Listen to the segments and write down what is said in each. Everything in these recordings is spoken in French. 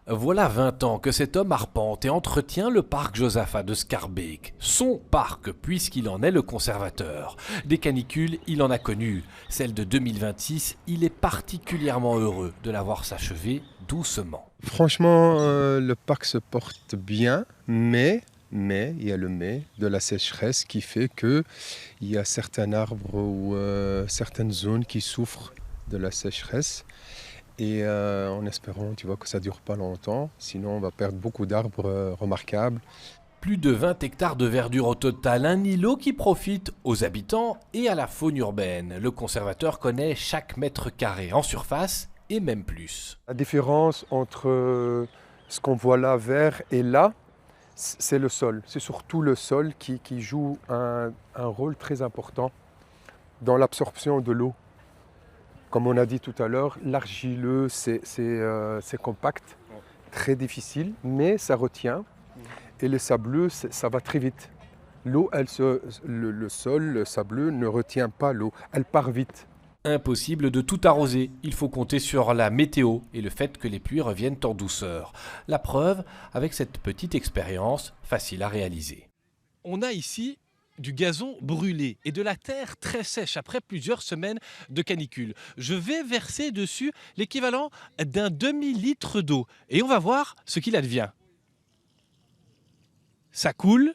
Voilà 20 ans que cet homme arpente et entretient le parc Josaphat de Schaerbeek, son parc puisqu'il en est le conservateur. Des canicules, il en a connu. Celle de 2026, il est particulièrement heureux de la voir s'achever doucement. Franchement, le parc se porte bien, mais il y a le mais de la sécheresse qui fait qu'il y a certains arbres ou certaines zones qui souffrent de la sécheresse. Et en espérant, tu vois, que ça ne dure pas longtemps, sinon on va perdre beaucoup d'arbres remarquables. Plus de 20 hectares de verdure au total, un îlot qui profite aux habitants et à la faune urbaine. Le conservateur connaît chaque mètre carré en surface et même plus. La différence entre ce qu'on voit là, vert, et là, c'est le sol. C'est surtout le sol qui joue un rôle très important dans l'absorption de l'eau. Comme on a dit tout à l'heure, l'argileux, c'est compact, très difficile, mais ça retient. Et le sableux, ça va très vite. L'eau, le sol, le sableux ne retient pas l'eau, elle part vite. Impossible de tout arroser, il faut compter sur la météo et le fait que les pluies reviennent en douceur. La preuve avec cette petite expérience facile à réaliser. On a ici du gazon brûlé et de la terre très sèche après plusieurs semaines de canicule. Je vais verser dessus l'équivalent d'un demi-litre d'eau et on va voir ce qu'il advient. Ça coule,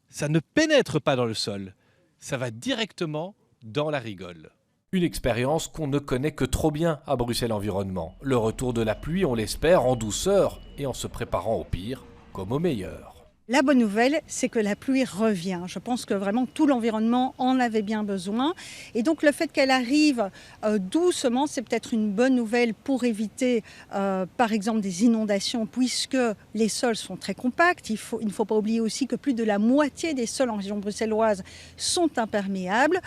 ça ne pénètre pas dans le sol, ça va directement dans la rigole. Une expérience qu'on ne connaît que trop bien à Bruxelles Environnement. Le retour de la pluie, on l'espère, en douceur et en se préparant au pire comme au meilleur. La bonne nouvelle, c'est que la pluie revient. Je pense que vraiment tout l'environnement en avait bien besoin. Et donc le fait qu'elle arrive doucement, c'est peut-être une bonne nouvelle pour éviter par exemple des inondations puisque les sols sont très compacts. Il ne faut pas oublier aussi que plus de la moitié des sols en région bruxelloise sont imperméables.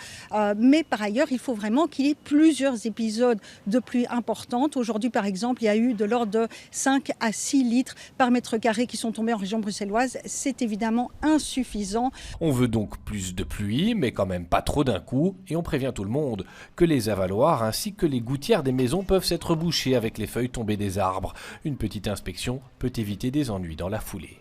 Mais par ailleurs, il faut vraiment qu'il y ait plusieurs épisodes de pluie importantes. Aujourd'hui par exemple, il y a eu de l'ordre de 5 à 6 litres par mètre carré qui sont tombés en région bruxelloise. C'est évidemment insuffisant. On veut donc plus de pluie, mais quand même pas trop d'un coup, et on prévient tout le monde que les avaloirs ainsi que les gouttières des maisons peuvent s'être bouchées avec les feuilles tombées des arbres. Une petite inspection peut éviter des ennuis dans la foulée.